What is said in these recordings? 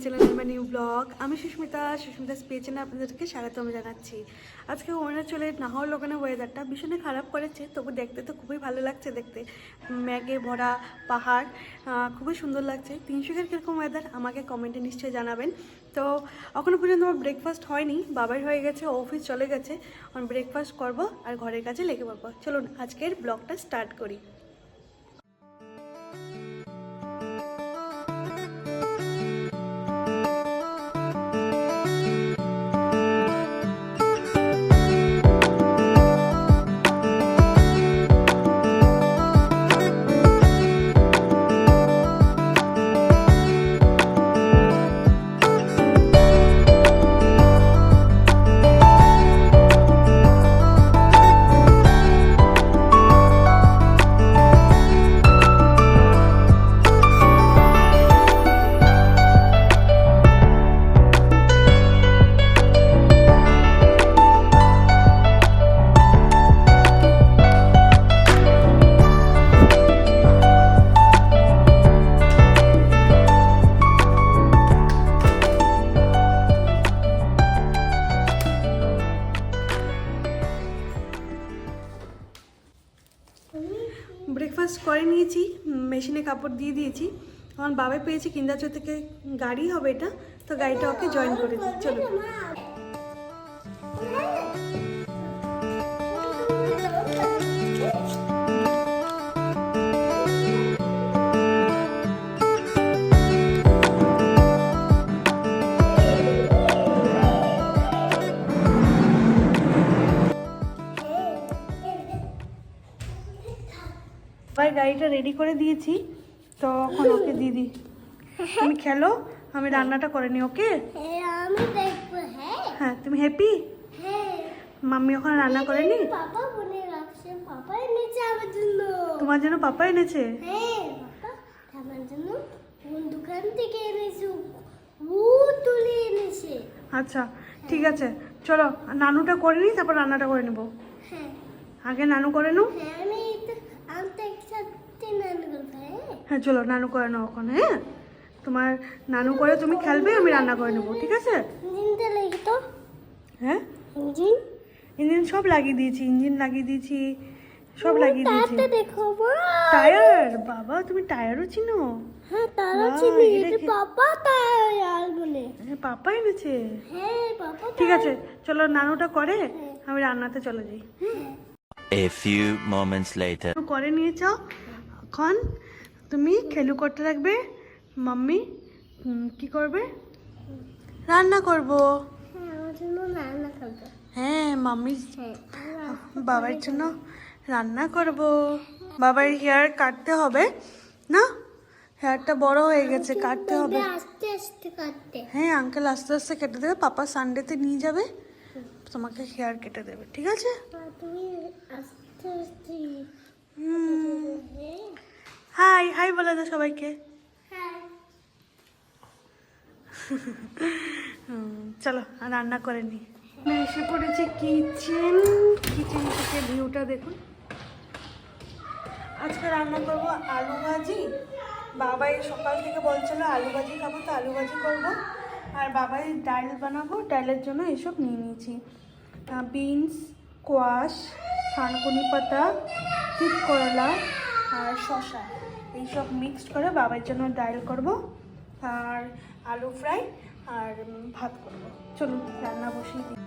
চ্যানেলের মানে new blog. আমি সুস্মিতা স্পে চ্যানেলে আপনাদেরকে স্বাগতম জানাচ্ছি। আজকে অরুণাচলে নাহর লোকানের ওয়েদারটা ভীষণই খারাপ করেছে, তবু দেখতে তো খুবই ভালো লাগছে। দেখতে মেঘে ভরা পাহাড়, খুবই সুন্দর লাগছে। তিনশোকের কীরকম ওয়েদার আমাকে কমেন্টে নিশ্চয়ই জানাবেন। তো এখনও পর্যন্ত আমার ব্রেকফাস্ট হয়নি, বাবার হয়ে গেছে, অফিস চলে গেছে। আমি ব্রেকফাস্ট করব আর ঘরের কাজে লেগে পড়বো। চলুন আজকের ব্লগটা স্টার্ট করি। ব্রেকফাস্ট করে নিয়েছি, মেশিনে কাপড় দিয়ে দিয়েছি। আমার বাবা পেয়েছি কিন্দাচর থেকে গাড়ি হবে এটা, তো গাড়িটা ওকে জয়েন করে দিই। চলো গাড়িটা রেডি করে দিয়েছি, তো এখন ওকে দিদি তুমি খেলো, আমি রান্নাটা করে নি। ওকে আমি দেখবো। হ্যাঁ, তুমি হ্যাপি? মাম্মি ওখানে রান্না করেনি? পাপা বলে রাখছে, পাপা এনেছে আমার জন্য। তোমার জন্য পাপা এনেছে? হ্যাঁ, পাপা আমার জন্য কোন দোকান থেকে এনেছে, ও তুলে এনেছে। আচ্ছা ঠিক আছে, চলো নানুটা করে নি, তারপর রান্নাটা করে নেবো। হ্যাঁ আগে নানু করে নাও। হ্যাঁ, আমি তো একসাথে নানু করবো। হ্যাঁ চলো নানু করে নাও ওখানে। হ্যাঁ, তোমার নানু করে তুমি খেলবে, আমি রান্না করে নেবো, ঠিক আছে? ইঞ্জিনটা লেগে তো। হ্যাঁ, ইঞ্জিন সব লাগিয়ে দিয়েছি, ইঞ্জিন লাগিয়ে দিয়েছি, সব লাগিয়ে দিয়েছি। টায়ারটা দেখো মা। টায়ার? বাবা তুমি টায়ারও চিনো? হ্যাঁ, টায়ারও বাহ, চিনি। এটা এটা কি? পাপা টায়ার বলে। পাপা এনেছে? হ্যাঁ, পাপা। ঠিক আছে চলো নানুটা করে আমি রান্নাতে চলে যাই। A few moments later. করে নিয়ে যাও, এখন তুমি খেলু করতে রাখবে, মাম্মি কি করবে? রান্না করব। হ্যাঁ, আমার জন্য রান্না করবে। হ্যাঁ মাম্মি হ্যাঁ, বাবার জন্য রান্না করব। বাবার হেয়ার কাটতে হবে না, হেয়ারটা বড় হয়ে গেছে, কাটতে হবে। আস্তে আস্তে কাটতে। হ্যাঁ আঙ্কেল আস্তে আস্তে কেটে দেবে, পাপা সানডেতে নিয়ে যাবে, তোমাকে হেয়ার কেটে দেবে, ঠিক আছে? তুমি আস্তে আস্তে। হাই হাই বলে দাও সবাইকে। হ্যাঁ, চলো রান্না করে নি। এসে পড়েছি কিচেন, কিচেন থেকে ভিউটা দেখুন। আজকে রান্না করব আলু ভাজি। বাবাই সকাল থেকে বলছিল আলু ভাজি খাবো, তো আলু ভাজি করবো। আর বাবাই ডাল বানাবো, ডালের জন্য এসব নিয়ে নিয়েছি। বিনস, কোয়াশ, থানকুনি পাতা, তিত করলা আর শসা, এইসব মিক্সড করে বাবার জন্য ডাল করব, আর আলু ফ্রাই আর ভাত করব। চলুন রান্না বসিয়ে দিই।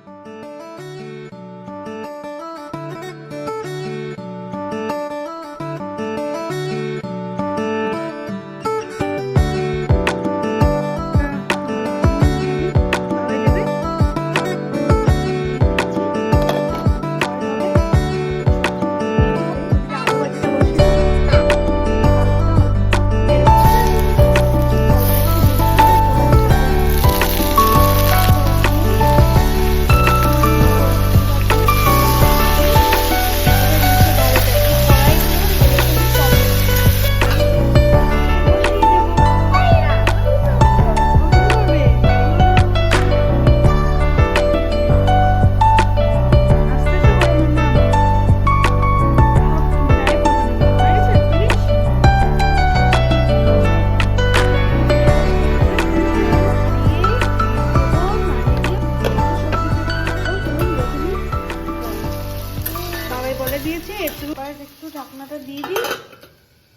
বলে দিয়েছে, একটু ঢাকনাটা দিয়ে দিই।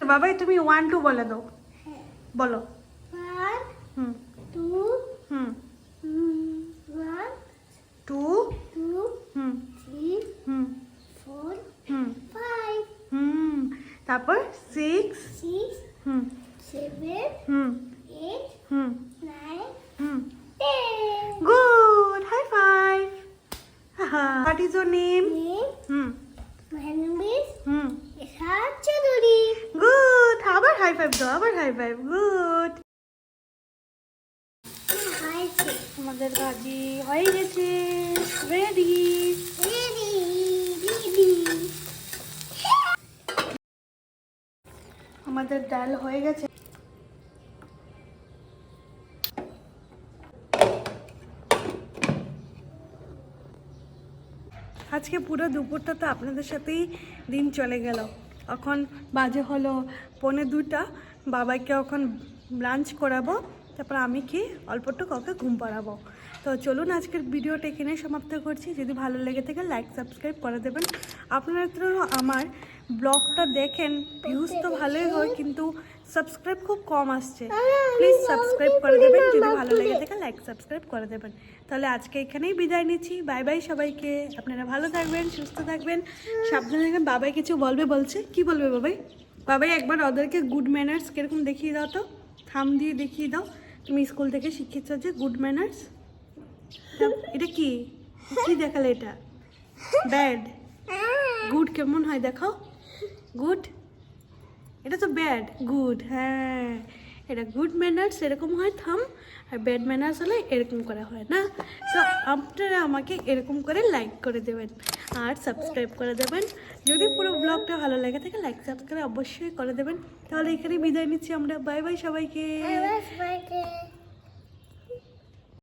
বাবাই তুমি 1 2 বলে দাও, বলো। 1 হুম 2 হুম 1 2 2 হুম 3 হুম 4 হুম 5 হুম তারপর 6 6 হুম 7 হুম 8 হুম 9 হুম 10 Good! High five! What is your name? name my name is Hmm. Ishat Chaudhary. Good! আবার high five দাও, আবার high five. Good! Hi, আমাদের ভাজি হয়ে গেছে, রেডি। ready, ready. আমাদের ডাল হয়ে গেছে। আজকে পুরো দুপুরটা তো আপনাদের সাথেই দিন চলে গেল। এখন বাজে হলো 1:45। বাবাকে এখন লাঞ্চ করাবো, তারপর আমি কি অল্পটুকু কাউকে ঘুম পাড়াবো। তো চলুন আজকের ভিডিওটা এখানে সমাপ্ত করছি। যদি ভালো লেগে থাকে লাইক সাবস্ক্রাইব করে দেবেন। আপনারা তো আমার ব্লগটা দেখেন, ভিউজ তো ভালোই হয় কিন্তু সাবস্ক্রাইব খুব কম আসছে। প্লিজ সাবস্ক্রাইব করে দেবেন, যদি ভালো লেগে থাকে লাইক সাবস্ক্রাইব করে দেবেন। তাহলে আজকে এখানেই বিদায় নিচ্ছি। বাই বাই সবাইকে। আপনারা ভালো থাকবেন, সুস্থ থাকবেন, সাবধানে থাকবেন। বাবাই কিছু বলবে বলছে, কি বলবে বাবাই? বাবাই একবার ওদেরকে গুড ম্যানার্স কিরকম দেখিয়ে দাও তো, থাম দিয়ে দেখিয়ে দাও। তুমি স্কুল থেকে শিখেছ যে গুড ম্যানার্স। এটা কি কি দেখালে? এটা ব্যাড। গুড কেমন হয় দেখাও। গুড, এটা তো ব্যাড। গুড, হ্যাঁ এটা গুড ম্যানার্স এরকম হয় থাম, আর ব্যাড ম্যানার্স হলে এরকম করা হয় না। তো আপনারা আমাকে এরকম করে লাইক করে দেবেন আর সাবস্ক্রাইব করে দেবেন। যদি পুরো ব্লগটা ভালো লাগে থাকে লাইক সাবস্ক্রাইব অবশ্যই করে দেবেন। তাহলে এখানে বিদায় নিচ্ছি আমরা। বাই বাই সবাইকে। I was working.